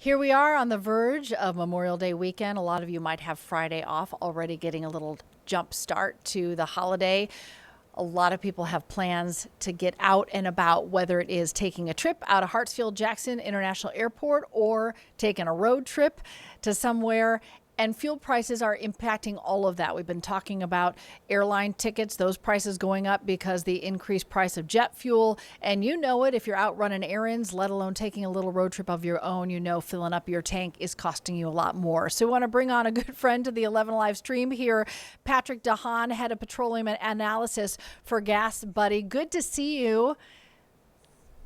Here we are on the verge of Memorial Day weekend. A lot of you might have Friday off, already getting a little jump start to the holiday. A lot of people have plans to get out and about, whether it is taking a trip out of Hartsfield-Jackson International Airport or taking a road trip to somewhere. And fuel prices are impacting all of that. We've been talking about airline tickets, those prices going up because the increased price of jet fuel. And you know it, if you're out running errands, let alone taking a little road trip of your own, you know filling up your tank is costing you a lot more. So we want to bring on a good friend to the 11 live stream here, Patrick Haan, head of petroleum analysis for GasBuddy. Good to see you.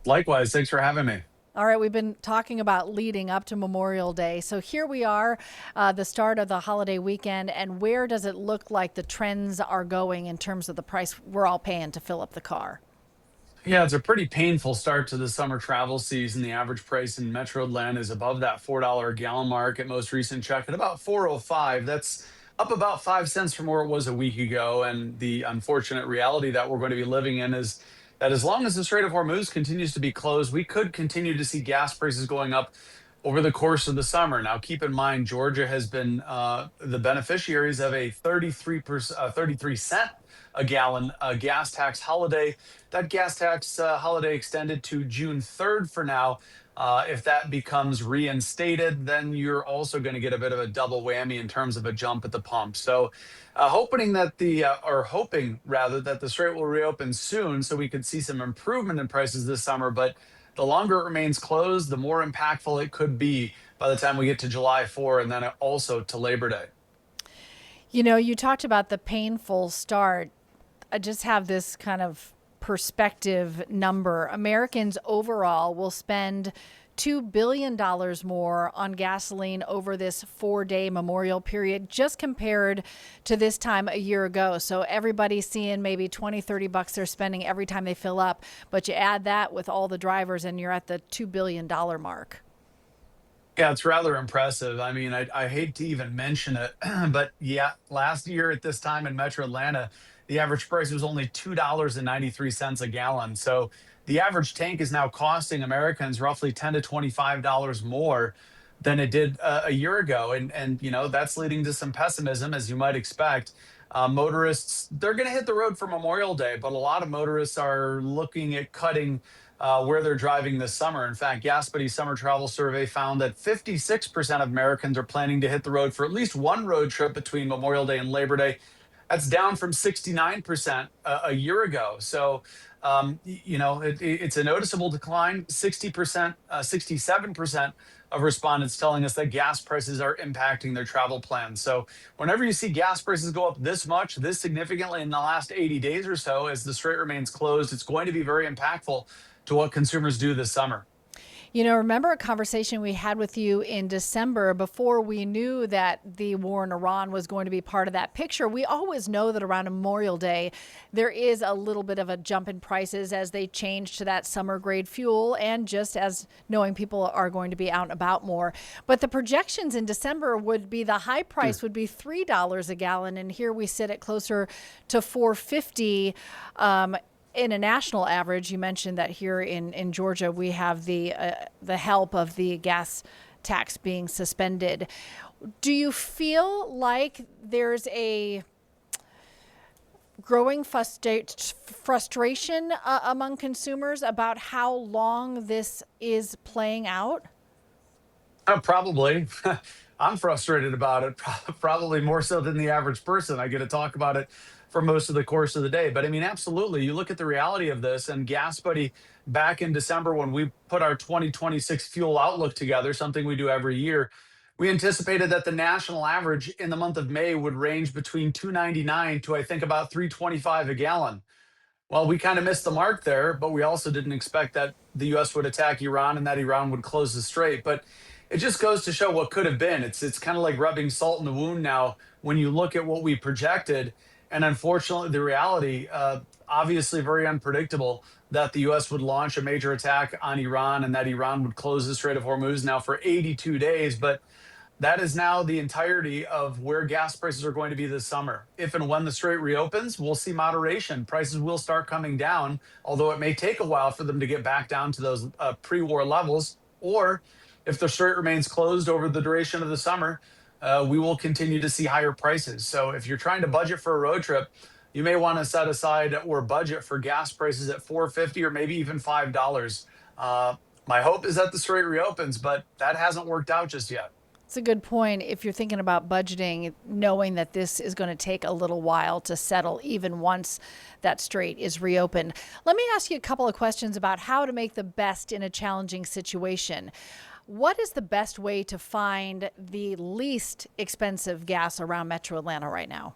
Likewise, thanks for having me. All right, we've been talking about leading up to Memorial Day. So here we are, the start of the holiday weekend. And where does it look like the trends are going in terms of the price we're all paying to fill up the car? Yeah, it's a pretty painful start to the summer travel season. The average price in Metro Atlanta is above that $4 a gallon mark at most recent check at about 4.05. That's up about 5 cents from where it was a week ago. And the unfortunate reality that we're going to be living in is that as long as the Strait of Hormuz continues to be closed, we could continue to see gas prices going up over the course of the summer. Now, keep in mind, Georgia has been the beneficiaries of a 33 cent a gallon gas tax holiday. That gas tax holiday extended to June 3rd for now. If that becomes reinstated, then you're also going to get a bit of a double whammy in terms of a jump at the pump. So, hoping rather that the strait will reopen soon, so we could see some improvement in prices this summer. But the longer it remains closed, the more impactful it could be by the time we get to July 4 and then also to Labor Day. You know, you talked about the painful start. I just have this kind of perspective number. Americans overall will spend $2 billion more on gasoline over this 4-day memorial period, just compared to this time a year ago. So everybody's seeing maybe 20, 30 bucks they're spending every time they fill up. But you add that with all the drivers and you're at the $2 billion mark. Yeah, it's rather impressive. I mean, I hate to even mention it, but yeah, last year at this time in Metro Atlanta, the average price was only $2.93 a gallon. So the average tank is now costing Americans roughly $10 to $25 more than it did a year ago, and that's leading to some pessimism, as you might expect. Motorists, they're going to hit the road for Memorial Day, but a lot of motorists are looking at cutting where they're driving this summer. In fact, GasBuddy Summer Travel Survey found that 56% of Americans are planning to hit the road for at least one road trip between Memorial Day and Labor Day. That's down from 69% a year ago. So, it's a noticeable decline. 60%, 67% of respondents telling us that gas prices are impacting their travel plans. So, whenever you see gas prices go up this much, this significantly in the last 80 days or so, as the strait remains closed, it's going to be very impactful to what consumers do this summer. You know, remember a conversation we had with you in December before we knew that the war in Iran was going to be part of that picture? We always know that around Memorial Day, there is a little bit of a jump in prices as they change to that summer grade fuel, and just as knowing people are going to be out and about more. But the projections in December would be the high price would be $3 a gallon. And here we sit at closer to 450. In a national average. You mentioned that here in Georgia, we have the help of the gas tax being suspended. Do you feel like there's a growing frustration among consumers about how long this is playing out? Probably. I'm frustrated about it, probably more so than the average person. I get to talk about it for most of the course of the day. But I mean, absolutely. You look at the reality of this, and Gas Buddy, back in December when we put our 2026 fuel outlook together, something we do every year, we anticipated that the national average in the month of May would range between 2.99 to I think about 3.25 a gallon. Well, we kind of missed the mark there, but we also didn't expect that the US would attack Iran and that Iran would close the strait. But it just goes to show what could have been. It's kind of like rubbing salt in the wound now when you look at what we projected. And unfortunately, the reality, obviously very unpredictable, that the US would launch a major attack on Iran and that Iran would close the Strait of Hormuz now for 82 days. But that is now the entirety of where gas prices are going to be this summer. If and when the strait reopens, we'll see moderation. Prices will start coming down, although it may take a while for them to get back down to those pre war levels. Or if the strait remains closed over the duration of the summer, we will continue to see higher prices. So if you're trying to budget for a road trip, you may want to set aside or budget for gas prices at 4.50 or maybe even $5. Uh, my hope is that the strait reopens, but that hasn't worked out just yet. It's a good point. If you're thinking about budgeting, knowing that this is going to take a little while to settle, even once that strait is reopened. Let me ask you a couple of questions about how to make the best in a challenging situation. What is the best way to find the least expensive gas around Metro Atlanta right now?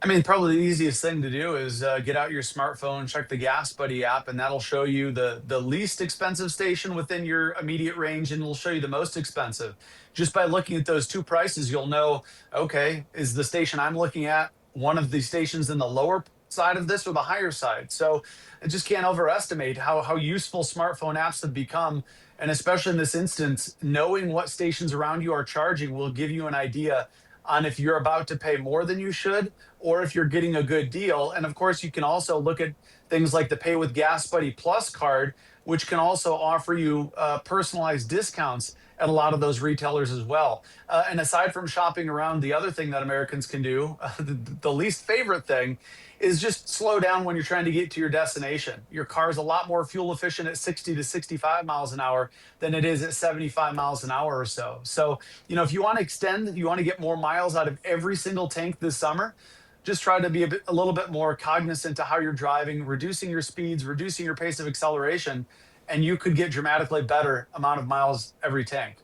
I mean, probably the easiest thing to do is get out your smartphone, check the GasBuddy app, and that'll show you the least expensive station within your immediate range, and it'll show you the most expensive. Just by looking at those two prices, you'll know, okay, is the station I'm looking at one of the stations in the lower side of this or the higher side? So I just can't overestimate how useful smartphone apps have become. And especially in this instance, knowing what stations around you are charging will give you an idea on if you're about to pay more than you should or if you're getting a good deal. And of course, you can also look at things like the Pay with GasBuddy Plus card, which can also offer you personalized discounts at a lot of those retailers as well. And aside from shopping around, the other thing that Americans can do, the least favorite thing, is just slow down when you're trying to get to your destination. Your car is a lot more fuel efficient at 60 to 65 miles an hour than it is at 75 miles an hour or so. So, if you want to extend, you want to get more miles out of every single tank this summer, just try to be a little bit more cognizant to how you're driving, reducing your speeds, reducing your pace of acceleration, and you could get dramatically better amount of miles every tank.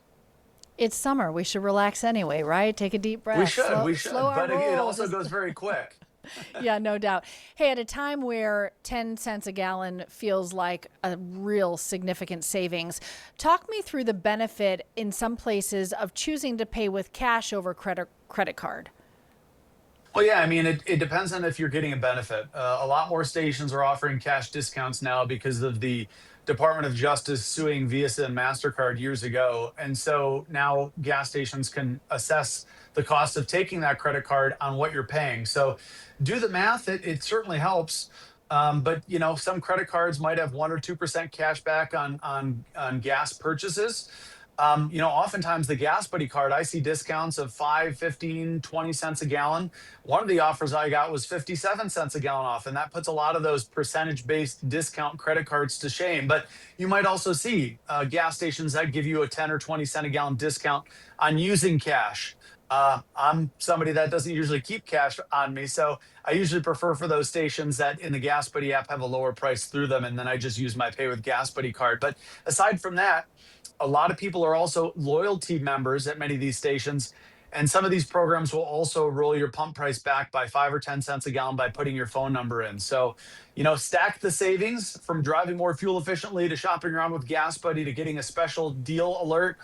It's summer. We should relax anyway, right? Take a deep breath. We should, Slow our but it roll. also goes very quick. Yeah, no doubt. Hey, at a time where 10 cents a gallon feels like a real significant savings, talk me through the benefit in some places of choosing to pay with cash over credit card. Well, yeah, I mean, it depends on if you're getting a benefit. A lot more stations are offering cash discounts now because of the Department of Justice suing Visa and MasterCard years ago. And so now gas stations can assess the cost of taking that credit card on what you're paying. So do the math. It certainly helps. But some credit cards might have 1 or 2% cash back on gas purchases. Oftentimes the GasBuddy card, I see discounts of 5, 15, 20 cents a gallon. One of the offers I got was 57 cents a gallon off, and that puts a lot of those percentage-based discount credit cards to shame. But you might also see gas stations that give you a 10 or 20 cent a gallon discount on using cash. I'm somebody that doesn't usually keep cash on me, so I usually prefer for those stations that in the GasBuddy app have a lower price through them, and then I just use my Pay with GasBuddy card. But aside from that, a lot of people are also loyalty members at many of these stations. And some of these programs will also roll your pump price back by 5 or 10 cents a gallon by putting your phone number in. So, stack the savings from driving more fuel efficiently to shopping around with GasBuddy to getting a special deal alert.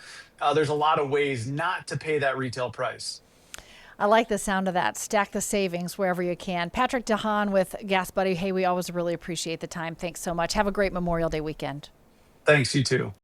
There's a lot of ways not to pay that retail price. I like the sound of that. Stack the savings wherever you can. Patrick DeHaan with GasBuddy. Hey, we always really appreciate the time. Thanks so much. Have a great Memorial Day weekend. Thanks, you too.